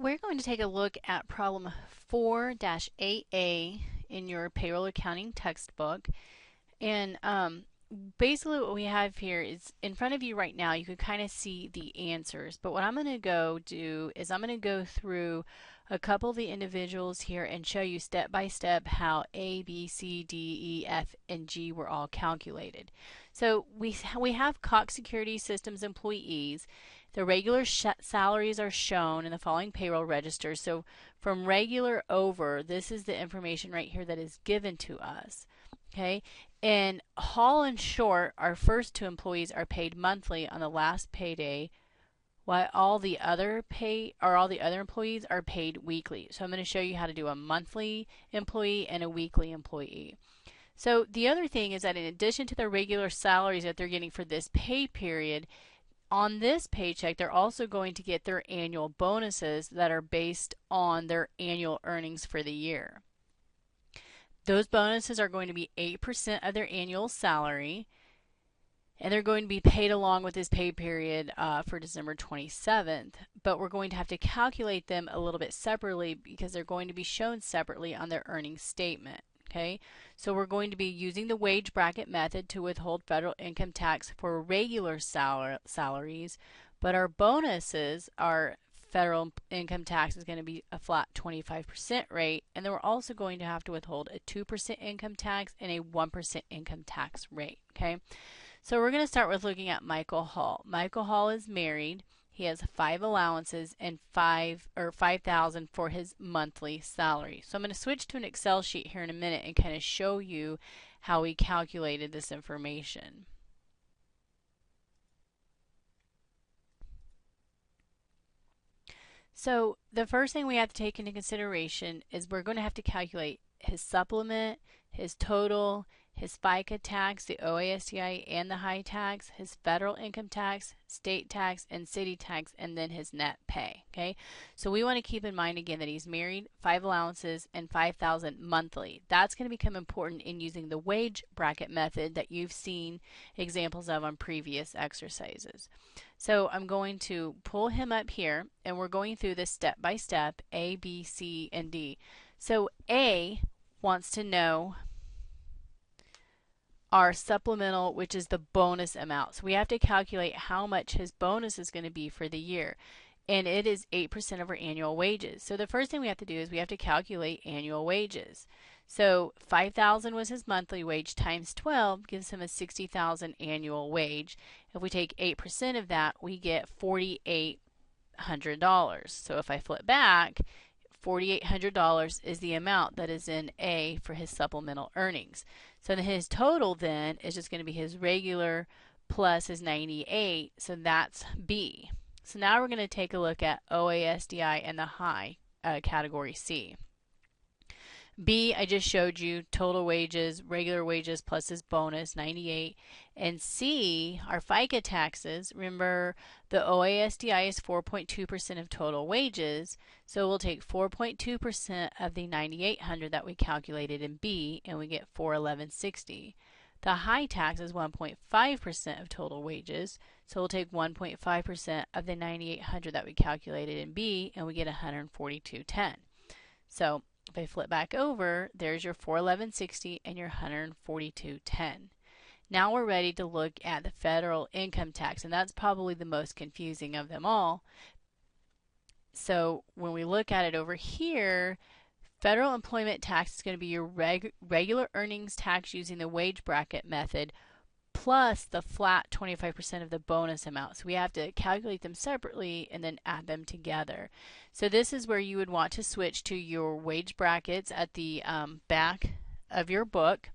We're going to take a look at problem 4-8A in your payroll accounting textbook. And basically what we have here is in front of you right now, you can kind of see the answers. But what I'm going to go do is I'm going to go through a couple of the individuals here and show you step by step how A, B, C, D, E, F, and G were all calculated. So we have Cox Security Systems employees. The regular salaries are shown in the following payroll registers. So from regular over, this is the information right here that is given to us. Okay, and Hall and Short, our first two employees, are paid monthly on the last payday, while all the other employees are paid weekly. So I'm going to show you how to do a monthly employee and a weekly employee. So the other thing is that in addition to the regular salaries that they're getting for this pay period, on this paycheck, they're also going to get their annual bonuses that are based on their annual earnings for the year. Those bonuses are going to be 8% of their annual salary, and they're going to be paid along with this pay period for December 27th. But we're going to have to calculate them a little bit separately because they're going to be shown separately on their earnings statement. Okay, so we're going to be using the wage bracket method to withhold federal income tax for regular salaries, but our bonuses, our federal income tax is going to be a flat 25% rate, and then we're also going to have to withhold a 2% income tax and a 1% income tax rate. Okay, so we're going to start with looking at Michael Hall. Michael Hall is married. He has 5 allowances and $5,000 for his monthly salary. So I'm going to switch to an Excel sheet here in a minute and kind of show you how we calculated this information. So the first thing we have to take into consideration is we're going to have to calculate his supplement, his total, his FICA tax, the OASDI and the high tax, his federal income tax, state tax, and city tax, and then his net pay. Okay, so we want to keep in mind again that he's married, 5 allowances, and $5,000 monthly. That's going to become important in using the wage bracket method that you've seen examples of on previous exercises. So I'm going to pull him up here, and we're going through this step by step, A, B, C, and D. So A wants to know our supplemental, which is the bonus amount. So we have to calculate how much his bonus is going to be for the year. And it is 8% of our annual wages. So the first thing we have to do is we have to calculate annual wages. So $5,000 was his monthly wage times 12 gives him a $60,000 annual wage. If we take 8% of that, we get $4,800. So if I flip back, $4,800 is the amount that is in A for his supplemental earnings. So his total then is just going to be his regular plus his 98, so that's B. So now we're going to take a look at OASDI and the high category C. B, I just showed you total wages, regular wages plus his bonus, 98. And C, our FICA taxes. Remember, the OASDI is 4.2% of total wages, so we'll take 4.2% of the 9,800 that we calculated in B, and we get 411.60. The high tax is 1.5% of total wages, so we'll take 1.5% of the 9,800 that we calculated in B, and we get 142.10. So if I flip back over, there's your 411.60 and your 142.10. Now we're ready to look at the federal income tax, and that's probably the most confusing of them all. So when we look at it over here, federal employment tax is going to be your regular earnings tax using the wage bracket method plus the flat 25% of the bonus amount. So we have to calculate them separately and then add them together. So this is where you would want to switch to your wage brackets at the back of your book.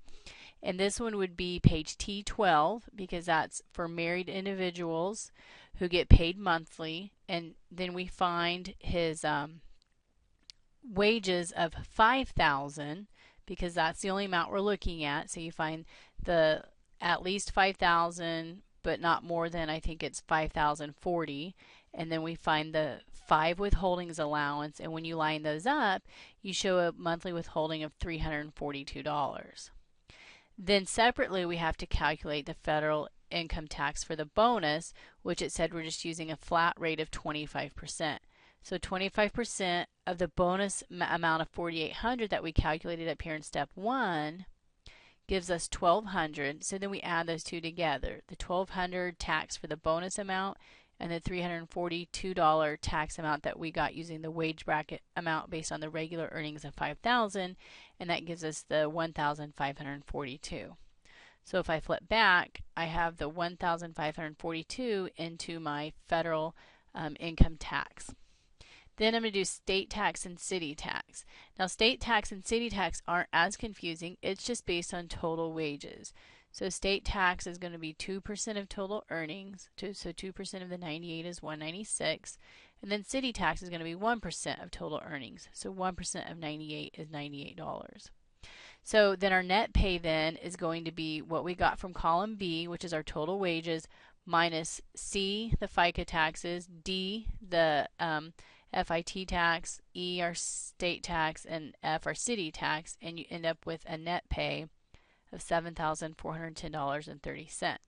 And this one would be page T12 because that's for married individuals who get paid monthly. And then we find his wages of $5,000 because that's the only amount we're looking at. So you find the at least $5,000, but not more than, I think it's $5,040. And then we find the 5 withholdings allowance, and when you line those up, you show a monthly withholding of $342. Then separately, we have to calculate the federal income tax for the bonus, which it said we're just using a flat rate of 25%. So 25% of the bonus amount of 4,800 that we calculated up here in step 1 gives us 1,200. So then we add those two together. The 1,200 tax for the bonus amount and the $342 tax amount that we got using the wage bracket amount based on the regular earnings of 5,000, and that gives us the 1,542. So if I flip back, I have the 1,542 into my federal income tax. Then I'm going to do state tax and city tax. Now state tax and city tax aren't as confusing. It's just based on total wages. So state tax is going to be 2% of total earnings. So 2% of the 98 is 196. And then city tax is going to be 1% of total earnings. So 1% of 98 is $98. So then our net pay then is going to be what we got from column B, which is our total wages, minus C, the FICA taxes, D, the FIT tax, E, our state tax, and F, our city tax, and you end up with a net pay of $7,410.30.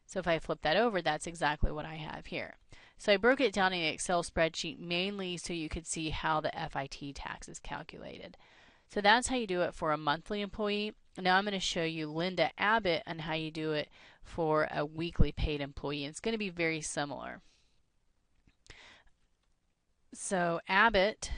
So if I flip that over, that's exactly what I have here. So I broke it down in an Excel spreadsheet mainly so you could see how the FIT tax is calculated. So that's how you do it for a monthly employee. Now I'm going to show you Linda Abbott on how you do it for a weekly paid employee. It's going to be very similar. So Abbott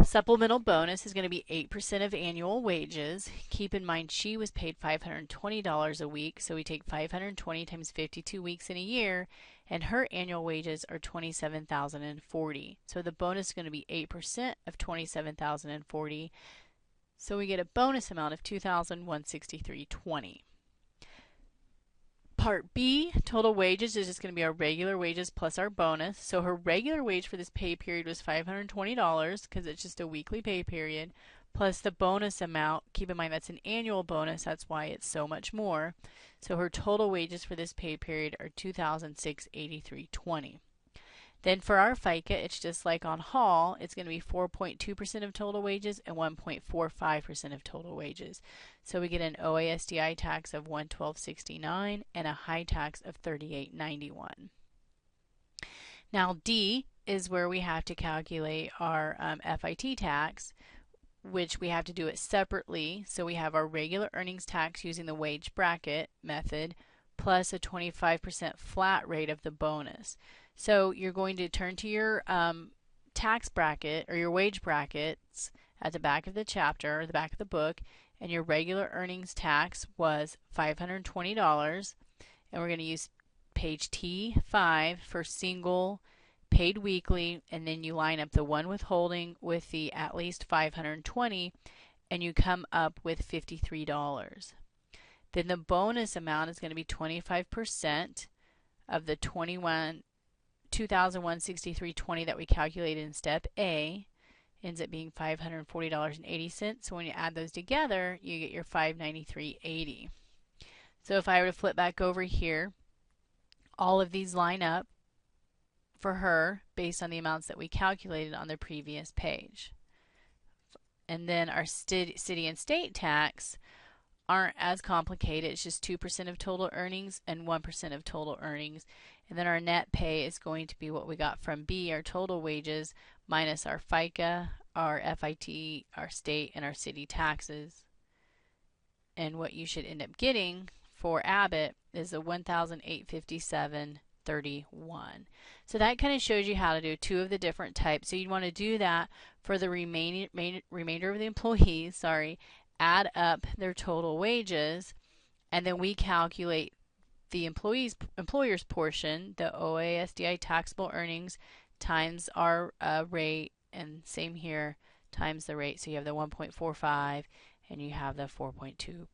supplemental bonus is going to be 8% of annual wages. Keep in mind she was paid $520 a week, so we take 520 times 52 weeks in a year, and her annual wages are $27,040. So the bonus is going to be 8% of $27,040. So we get a bonus amount of $2,163.20. Part B, total wages, is just going to be our regular wages plus our bonus. So her regular wage for this pay period was $520 because it's just a weekly pay period, plus the bonus amount. Keep in mind that's an annual bonus, that's why it's so much more. So her total wages for this pay period are $2,683.20. Then for our FICA, it's just like on Hall, it's going to be 4.2% of total wages and 1.45% of total wages. So we get an OASDI tax of $112.69 and a high tax of $38.91. Now D is where we have to calculate our FIT tax, which we have to do it separately. So we have our regular earnings tax using the wage bracket method plus a 25% flat rate of the bonus. So you're going to turn to your tax bracket or your wage brackets at the back of the chapter or the back of the book, and your regular earnings tax was $520, and we're going to use page T5 for single paid weekly, and then you line up the one withholding with the at least 520, and you come up with $53. Then the bonus amount is going to be 25% of the $2,163.20 that we calculated in step A. Ends up being $540.80. So when you add those together, you get your $593.80. So if I were to flip back over here, all of these line up for her based on the amounts that we calculated on the previous page. And then our city and state tax aren't as complicated. It's just 2% of total earnings and 1% of total earnings. And then our net pay is going to be what we got from B, our total wages, minus our FICA, our FIT, our state, and our city taxes. And what you should end up getting for Abbott is a $1,857.31. So that kind of shows you how to do two of the different types. So you'd want to do that for the remainder of the employees, add up their total wages, and then we calculate the employer's portion, the OASDI taxable earnings, times our rate, and same here, times the rate. So you have the 1.45 and you have the 4.2%.